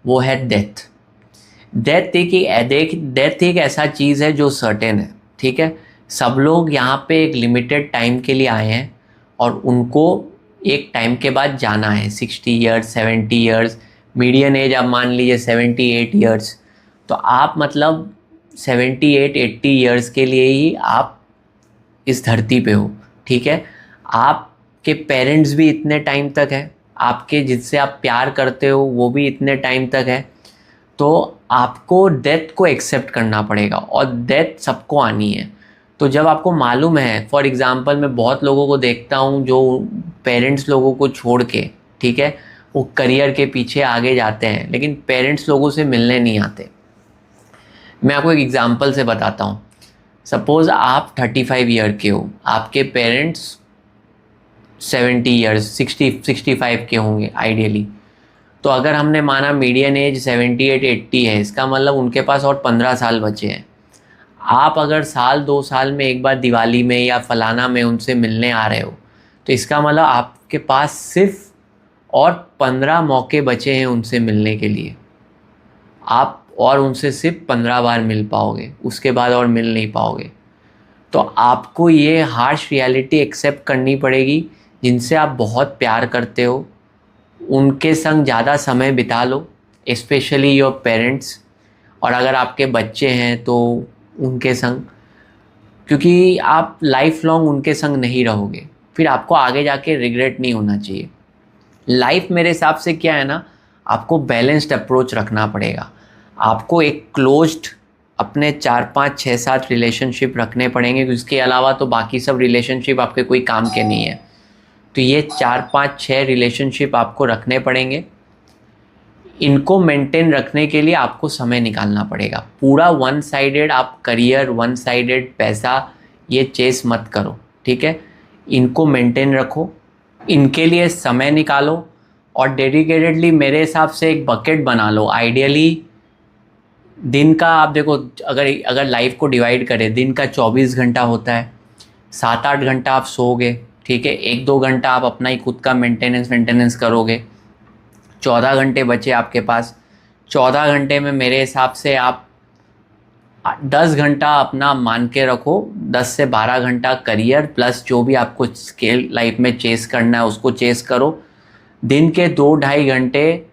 वो है death. Death एक ऐसा चीज़ है जो सर्टेन है, ठीक है। सब लोग यहाँ पे एक लिमिटेड टाइम के लिए आए हैं और उनको एक टाइम के बाद जाना है। 60 ईयर्स, 70 ईयर्स, मीडियन एज आप मान लीजिए 78 ईयर्स। तो आप मतलब 78-80 ईयर्स के लिए ही आप इस धरती पे हो, ठीक है। आपके पेरेंट्स भी इतने टाइम तक है, आपके जिससे आप प्यार करते हो वो भी इतने टाइम तक है। तो आपको डेथ को एक्सेप्ट करना पड़ेगा और डेथ सबको आनी है। तो जब आपको मालूम है, फॉर एग्ज़ाम्पल मैं बहुत लोगों को देखता हूँ जो पेरेंट्स लोगों को छोड़ के, ठीक है, वो करियर के पीछे आगे जाते हैं लेकिन पेरेंट्स लोगों से मिलने नहीं आते। मैं आपको एक एग्ज़ाम्पल से बताता हूँ। सपोज़ आप 35 ईयर के हो, आपके पेरेंट्स 70 ईयर्स, 65 के होंगे आइडियली। तो अगर हमने माना मीडियन एज 78-80 है, इसका मतलब उनके पास और 15 साल बचे हैं। आप अगर साल 2 साल में एक बार दिवाली में या फलाना में उनसे मिलने आ रहे हो, तो इसका मतलब आपके पास सिर्फ और 15 मौके बचे हैं उनसे मिलने के लिए। आप और उनसे सिर्फ 15 बार मिल पाओगे, उसके बाद और मिल नहीं पाओगे। तो आपको ये हार्श रियलिटी एक्सेप्ट करनी पड़ेगी। जिनसे आप बहुत प्यार करते हो उनके संग ज़्यादा समय बिता लो, स्पेशली योर पेरेंट्स। और अगर आपके बच्चे हैं तो उनके संग, क्योंकि आप लाइफ लॉन्ग उनके संग नहीं रहोगे, फिर आपको आगे जाके रिग्रेट नहीं होना चाहिए। लाइफ मेरे हिसाब से क्या है ना, आपको बैलेंस्ड अप्रोच रखना पड़ेगा। आपको एक क्लोज्ड अपने 4-5-6-7 रिलेशनशिप रखने पड़ेंगे, उसके अलावा तो बाकी सब रिलेशनशिप आपके कोई काम के नहीं है। तो ये 4-5-6 रिलेशनशिप आपको रखने पड़ेंगे। इनको मेंटेन रखने के लिए आपको समय निकालना पड़ेगा। पूरा वन साइडेड आप करियर, वन साइडेड पैसा ये चेस मत करो, ठीक है। इनको मेंटेन रखो, इनके लिए समय निकालो और डेडिकेटेडली मेरे हिसाब से एक बकेट बना लो। आइडियली दिन का आप देखो, अगर लाइफ को डिवाइड करें, दिन का 24 घंटा होता है। 7-8 घंटा आप सोओगे, ठीक है। 1-2 घंटा आप अपना ही खुद का मेंटेनेंस करोगे। 14 घंटे बचे आपके पास। 14 घंटे में मेरे हिसाब से आप 10 घंटा अपना मान के रखो, 10 से 12 घंटा करियर प्लस जो भी आपको स्केल लाइफ में चेस करना है उसको चेस करो। दिन के 2-2.5 घंटे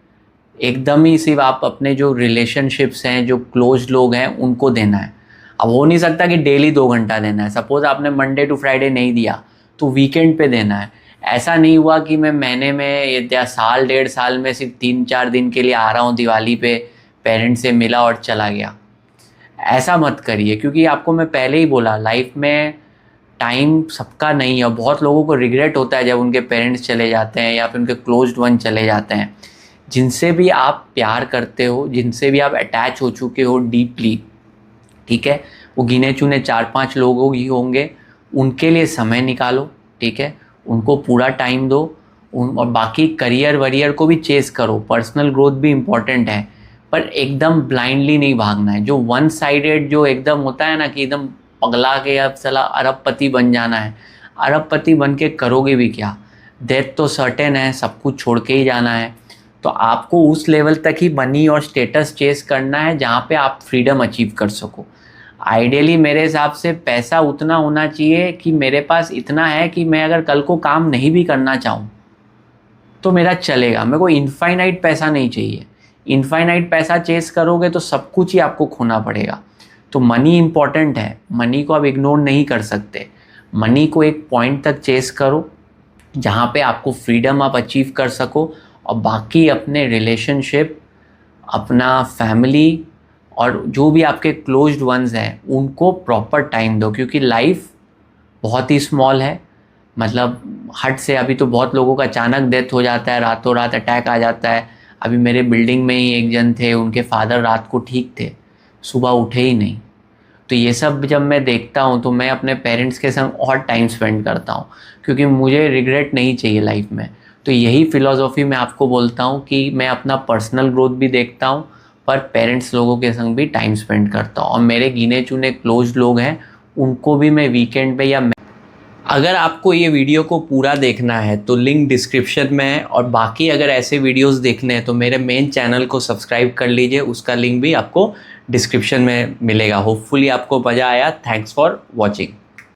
एकदम ही सिर्फ आप अपने जो रिलेशनशिप्स हैं, जो क्लोज लोग हैं, उनको देना है। अब हो नहीं सकता कि डेली 2 घंटा देना है। सपोज़ आपने मंडे टू फ्राइडे नहीं दिया तो वीकेंड पे देना है। ऐसा नहीं हुआ कि मैं महीने में या साल 1.5 साल में सिर्फ 3-4 दिन के लिए आ रहा हूँ दिवाली पे, पेरेंट्स से मिला और चला गया। ऐसा मत करिए, क्योंकि आपको मैं पहले ही बोला लाइफ में टाइम सबका नहीं है। बहुत लोगों को रिग्रेट होता है जब उनके पेरेंट्स चले जाते हैं या फिर उनके क्लोज्ड वन चले जाते हैं। जिनसे भी आप प्यार करते हो, जिनसे भी आप अटैच हो चुके हो डीपली, ठीक है, वो गिने चुने 4-5 लोग ही होंगे। उनके लिए समय निकालो, ठीक है, उनको पूरा टाइम दो। और बाकी करियर वरियर को भी चेस करो, पर्सनल ग्रोथ भी इम्पॉर्टेंट है, पर एकदम ब्लाइंडली नहीं भागना है। जो वन साइडेड जो एकदम होता है ना कि एकदम पगला के अब साला अरबपति बन जाना है, अरबपति बन के करोगे भी क्या? डेथ तो सर्टेन है, सब कुछ छोड़ के ही जाना है। तो आपको उस लेवल तक ही मनी और स्टेटस चेस करना है जहाँ पे आप फ्रीडम अचीव कर सको। आइडियली मेरे हिसाब से पैसा उतना होना चाहिए कि मेरे पास इतना है कि मैं अगर कल को काम नहीं भी करना चाहूँ तो मेरा चलेगा। मेरे को इनफाइनाइट पैसा नहीं चाहिए। इनफाइनाइट पैसा चेस करोगे तो सब कुछ ही आपको खोना पड़ेगा। तो मनी इम्पॉर्टेंट है, मनी को आप इग्नोर नहीं कर सकते। मनी को एक पॉइंट तक चेस करो जहाँ पे आपको फ्रीडम आप अचीव कर सको, और बाकी अपने रिलेशनशिप, अपना फैमिली और जो भी आपके क्लोज्ड वंस हैं उनको प्रॉपर टाइम दो। क्योंकि लाइफ बहुत ही स्मॉल है। मतलब हट से अभी तो बहुत लोगों का अचानक डेथ हो जाता है, रातों रात अटैक आ जाता है। अभी मेरे बिल्डिंग में ही एक जन थे, उनके फादर रात को ठीक थे, सुबह उठे ही नहीं। तो ये सब जब मैं देखता हूँ तो मैं अपने पेरेंट्स के संग और टाइम स्पेंड करता हूँ, क्योंकि मुझे रिग्रेट नहीं चाहिए लाइफ में। तो यही फ़िलॉसफी मैं आपको बोलता हूँ कि मैं अपना पर्सनल ग्रोथ भी देखता हूँ, पर पेरेंट्स लोगों के संग भी टाइम स्पेंड करता हूँ। और मेरे गिने चुने क्लोज लोग हैं, उनको भी मैं वीकेंड पे या अगर आपको ये वीडियो को पूरा देखना है तो लिंक डिस्क्रिप्शन में है, और बाकी अगर ऐसे वीडियोस देखने हैं तो मेरे मेन चैनल को सब्सक्राइब कर लीजिए, उसका लिंक भी आपको डिस्क्रिप्शन में मिलेगा। होपफुली आपको मज़ा आया। Thanks for watching.